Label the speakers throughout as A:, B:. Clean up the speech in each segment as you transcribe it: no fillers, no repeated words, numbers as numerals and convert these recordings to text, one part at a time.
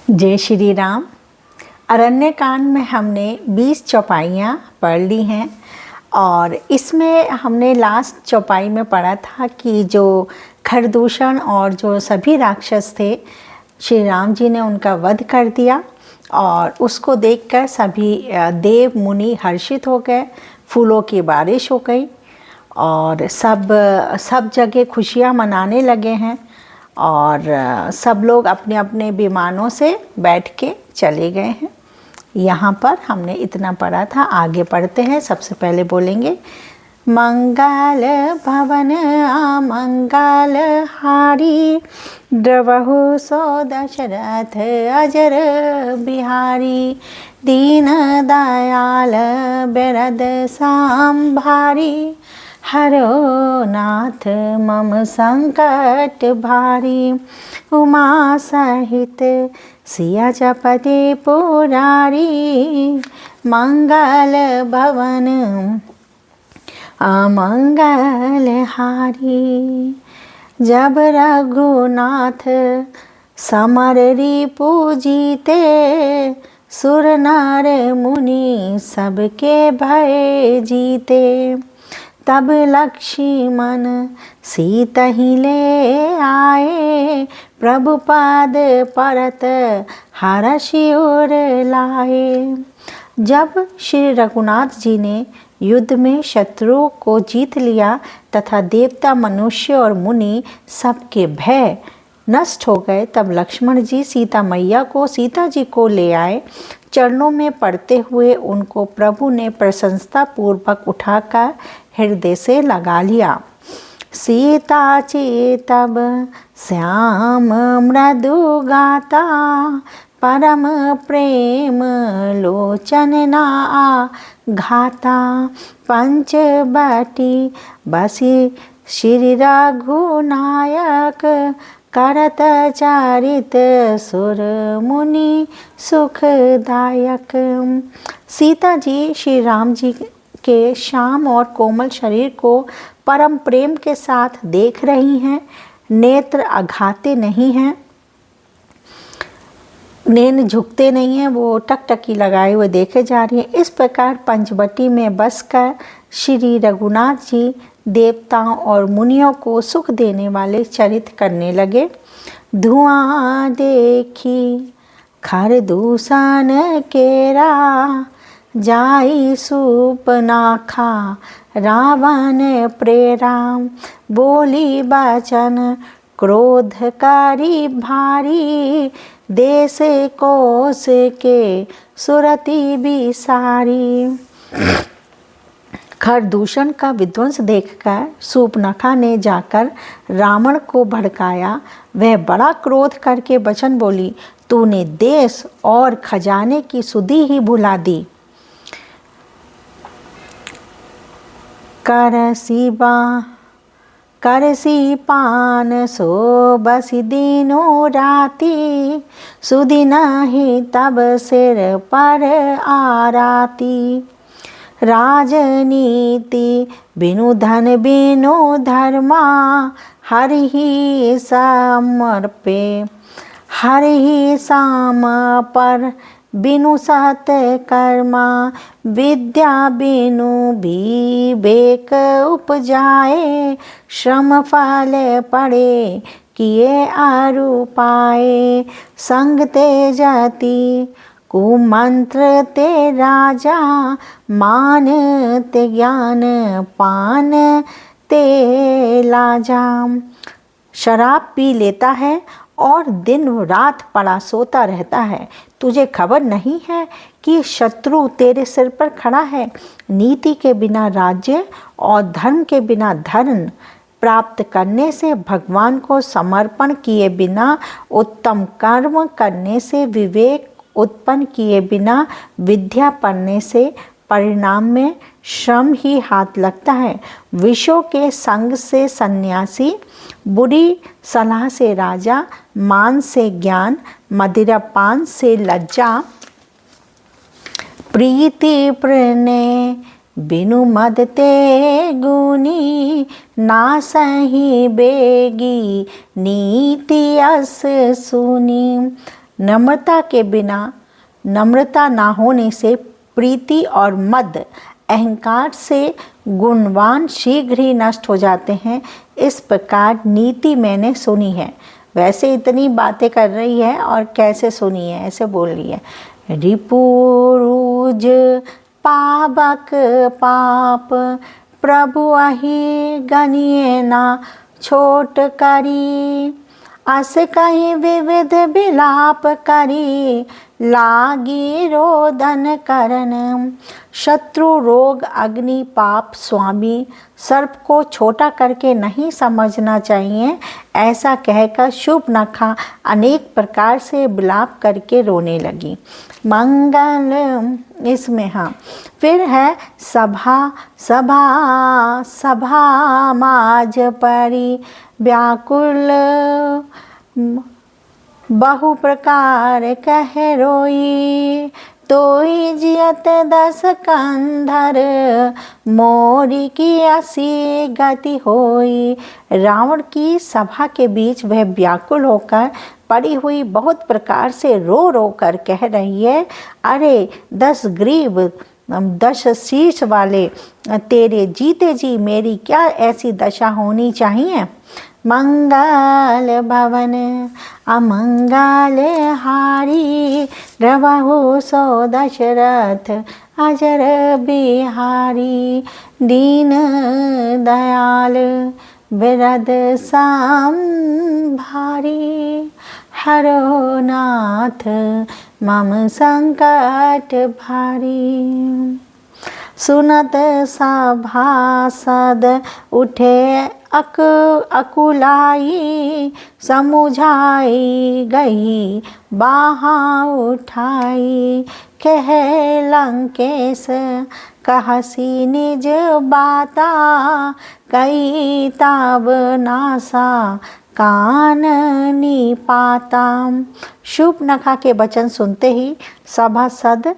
A: जय श्री राम। अरण्य कांड में हमने 20 चौपाइयाँ पढ़ ली हैं और इसमें हमने लास्ट चौपाई में पढ़ा था कि जो खरदूषण और जो सभी राक्षस थे, श्री राम जी ने उनका वध कर दिया और उसको देखकर सभी देव मुनि हर्षित हो गए। फूलों की बारिश हो गई और सब जगह खुशियाँ मनाने लगे हैं और सब लोग अपने अपने विमानों से बैठ के चले गए हैं। यहाँ पर हमने इतना पढ़ा था, आगे पढ़ते हैं। सबसे पहले बोलेंगे मंगल भवन अमंगल हारी, द्रवहु सो दशरथ अजर बिहारी, दीन दयाल बिरद सांभारी, हरो नाथ मम संकट भारी, उमा सहित सिया जपति पुरारी, मंगल भवन अमंगल हारी। जब रघुनाथ समर रिपु जीते, सुर नर मुनि सबके भय जीते, तब लक्ष्मण सीता ही ले आए, प्रभु पाद परत हर्षि उर लाए। जब श्री रघुनाथ जी ने युद्ध में शत्रुओं को जीत लिया तथा देवता, मनुष्य और मुनि सबके भय नष्ट हो गए, तब लक्ष्मण जी सीता जी को ले आए। चरणों में पड़ते हुए उनको प्रभु ने प्रशंसा पूर्वक उठाकर हृदय से लगा लिया। सीता तब श्याम मृदु गाता, परम प्रेम लोचन ना घाता, पंचवटी बसी श्री रघुनायक, करत चारित सुर मुनि सुखदायक। सीता जी श्री राम जी के श्याम और कोमल शरीर को परम प्रेम के साथ देख रही हैं। नेत्र अघाते नहीं हैं, नैन झुकते नहीं हैं, वो टकटकी लगाए हुए देखे जा रही हैं। इस प्रकार पंचवटी में बसकर श्री रघुनाथ जी देवताओं और मुनियों को सुख देने वाले चरित करने लगे। धुआं देखी खरदूषण केरा, जाई सूपनाखा रावण प्रेरा, बोली बचन क्रोधकारी भारी, देश कोश के सुरति बिसारी। खरदूषण का विध्वंस देखकर सूपनखा ने जाकर रावण को भड़काया। वह बड़ा क्रोध करके वचन बोली, तूने देश और खजाने की सुधि ही भुला दी। करसी पान सो बसी दिनो राती, सुधि नहीं तब सिर पर आराती, राजनीति बिनु धन बिनु धर्मा, हरि समर्पे हरि साम पर बिनु सत कर्मा, विद्या बिनु विवेक उपजाए, श्रम फल पड़े किए आरु पाए, संग ते जाति कुमंत्र ते राजा, मान ते ज्ञान पान ते लाजा। शराब पी लेता है और दिन रात पड़ा सोता रहता है। तुझे खबर नहीं है कि शत्रु तेरे सिर पर खड़ा है। नीति के बिना राज्य और धर्म के बिना धन प्राप्त करने से, भगवान को समर्पण किए बिना, उत्तम कर्म करने से, विवेक उत्पन्न किए बिना, विद्या पढ़ने से परिणाम में श्रम ही हाथ लगता है। विषयों के संग से सन्यासी, बुरी सलाह से राजा, मान से ज्ञान, मदिरा पान से लज्जा, प्रीति प्रणय बिनु मद ते गुनी, ना सही बेगी नीति अस सुनी, नम्रता के बिना, नम्रता ना होने से प्रीति और मद अहंकार से गुणवान शीघ्र ही नष्ट हो जाते हैं। इस प्रकार नीति मैंने सुनी है। वैसे इतनी बातें कर रही है और कैसे सुनी है, ऐसे बोल रही है। रिपुरुज पावक पाप प्रभु अहि गनिए ना छोट करी, अस कहीं विविध विलाप करी लागी रोदन करन। शत्रु रोग अग्नि पाप स्वामी सर्प को छोटा करके नहीं समझना चाहिए, ऐसा कहकर शुभ नखा अनेक प्रकार से विलाप करके रोने लगी। मंगल इसमें हाँ फिर है सभा सभा सभा माज परी व्याकुल बहु प्रकार कह रोई, तोई जियत दस कंधर मोरी की असी गति होई। रावण की सभा के बीच वह व्याकुल होकर पड़ी हुई बहुत प्रकार से रो रो कर कह रही है, अरे 10 ग्रीव 10 शीर्ष वाले तेरे जीते जी मेरी क्या ऐसी दशा होनी चाहिए। मंगल भवन अमंगल हारी, रवहु सो दशरथ अजर बिहारी। दीन दयाल बिरद संभारी, हरो नाथ मम संकट भारी। सुनत सभासद उठे अकुलाई, समुझाई गई बाहा उठाई। कह लंकेश कहसी निज बाता, कई ताब नासा काननी पाता। शूर्पणखा के वचन सुनते ही सभासद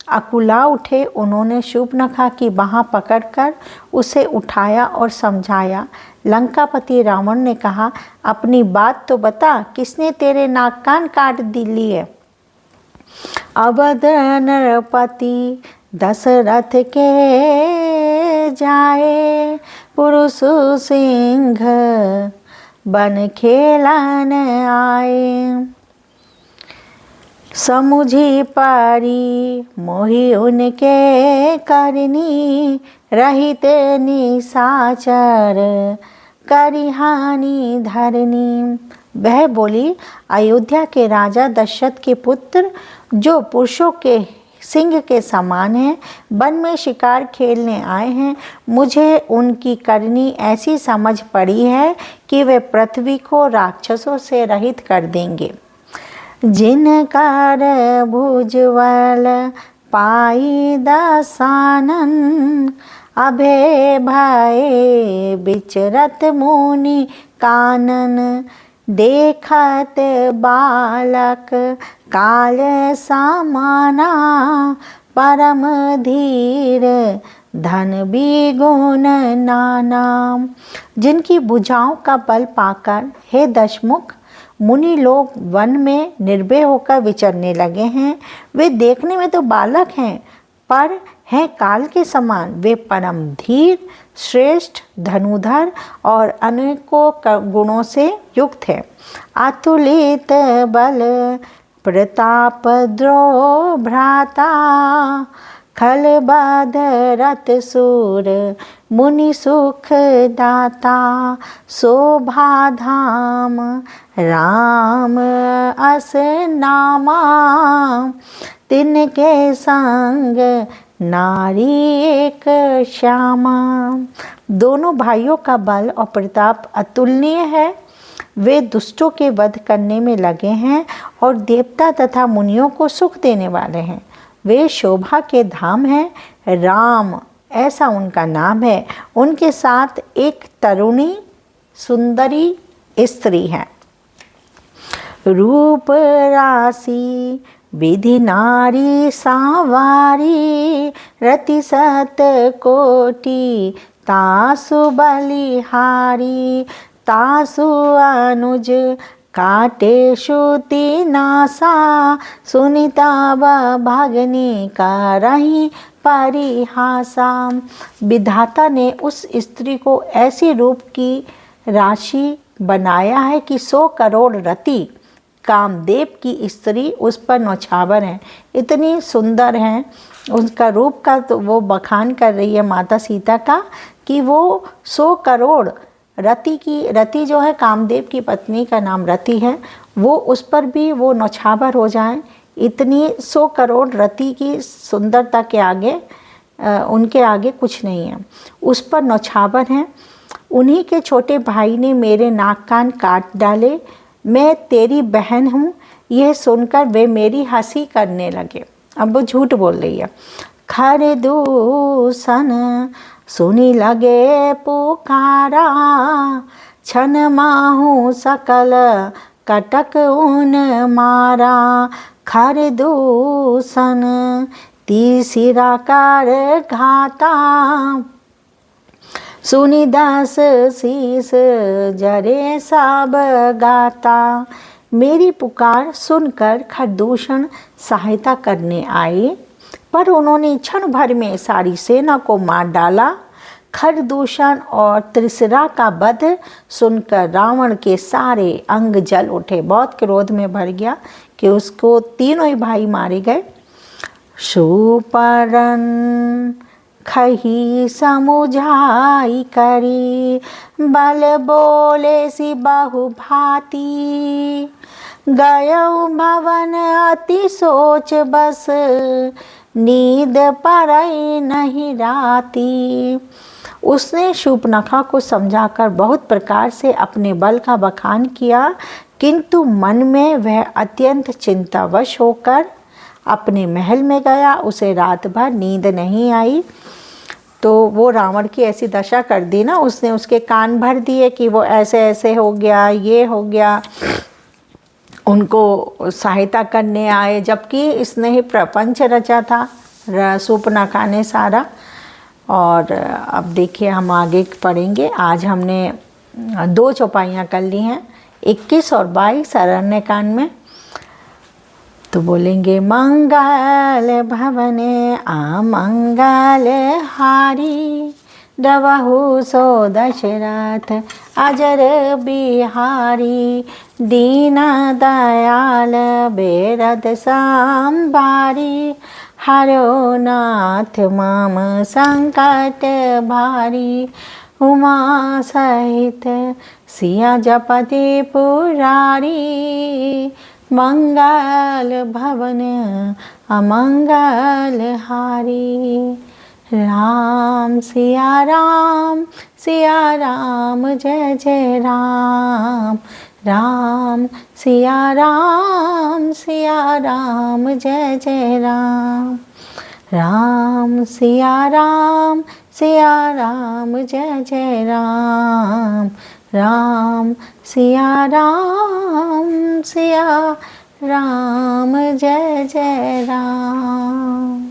A: अकुला उठे। उन्होंने शूर्पणखा की बाँह पकड़कर उसे उठाया और समझाया। लंकापति रावण ने कहा, अपनी बात तो बता, किसने तेरे नाक कान काट लिए? अवध नरपति दशरथ के जाए, पुरुष सिंह बन खेलन आए। समुझी पारी मोहि उनके करनी, रहित निशाचर करिहानि धरनी। वह बोली, अयोध्या के राजा दशरथ के पुत्र जो पुरुषों के सिंह के समान हैं, वन में शिकार खेलने आए हैं। मुझे उनकी करनी ऐसी समझ पड़ी है कि वे पृथ्वी को राक्षसों से रहित कर देंगे। जिनकर भुजबल पाई दसानन, अभय भय विचरत मुनि कानन। देखत बालक काल समाना, परम धीर धन बिगुण नाना। जिनकी भुजाओं का बल पाकर हे दशमुख मुनि लोग वन में निर्भय होकर विचरने लगे हैं। वे देखने में तो बालक हैं, पर हैं काल के समान। वे परम धीर, श्रेष्ठ, धनुधर और अनेकों गुणों से युक्त है। अतुलित बल प्रताप द्रोह भ्राता, खल बाध रत सूर मुनि सुख दाता। शोभा धाम राम अस नामा, तिनके संग नारी एक श्यामा। दोनों भाइयों का बल और प्रताप अतुलनीय है। वे दुष्टों के वध करने में लगे हैं और देवता तथा मुनियों को सुख देने वाले हैं। वे शोभा के धाम हैं, राम ऐसा उनका नाम है। उनके साथ एक तरुणी सुंदरी स्त्री है। रूप राशि विधि नारी सांवारी, रति सत कोटि तासु बलिहारी। तासु अनुज काटे श्रुति नासा, सुनीता भागनी का रही परिहासा। विधाता ने उस स्त्री को ऐसी रूप की राशि बनाया है कि 100 करोड़ रति कामदेव की स्त्री उस पर नौछावर हैं, इतनी सुंदर हैं। उसका रूप का तो वो बखान कर रही है माता सीता का कि वो 100 करोड़ रति जो है कामदेव की पत्नी का नाम रति है, वो उस पर भी वो नौछावर हो जाएं। इतनी 100 करोड़ रति की सुंदरता के आगे उनके आगे कुछ नहीं है, उस पर नौछावर हैं। उन्हीं के छोटे भाई ने मेरे नाक कान काट डाले, मैं तेरी बहन हूँ, यह सुनकर वे मेरी हंसी करने लगे। अब वो झूठ बोल रही है। खरदूषण सुनी लगे पुकारा, छन माहू सकल कटक उन मारा। खरदूषण तीसरा कर घाता, सुनी दास शीस जरे सब गाता। मेरी पुकार सुनकर खरदूषण सहायता करने आए, पर उन्होंने क्षण भर में सारी सेना को मार डाला। खरदूषण और त्रिसरा का वध सुनकर रावण के सारे अंग जल उठे, बहुत क्रोध में भर गया कि उसको तीनों ही भाई मारे गए। सुपरन खही समुझाई करी, बल बोले सी बहु भांति। गयो भवन अति सोच बस, नींद परई नहीं राती। उसने शूर्पणखा को समझाकर बहुत प्रकार से अपने बल का बखान किया, किंतु मन में वह अत्यंत चिंतावश होकर अपने महल में गया। उसे रात भर नींद नहीं आई। तो वो रावण की ऐसी दशा कर दी ना, उसने उसके कान भर दिए कि वो ऐसे ऐसे हो गया, ये हो गया, उनको सहायता करने आए, जबकि इसने ही प्रपंच रचा था शूर्पणखा ने सारा। और अब देखिए हम आगे पढ़ेंगे। आज हमने 2 चौपाइयाँ कर ली हैं, 21 और 22 अरण्यकांड में। तो बोलेंगे मंगल भवने अमंगल हारी, डबहु सो दशरथ अजर बिहारी। दीन दयाल बेरद संभारी, हरो नाथ मम संकट भारी। उमा सहित सिया जपति पुरारी, मंगल भवन अमंगल हारी। राम सिया राम जय जय राम। राम सिया राम जय जय राम। राम सिया राम जय जय राम। राम सिया राम जय जय राम।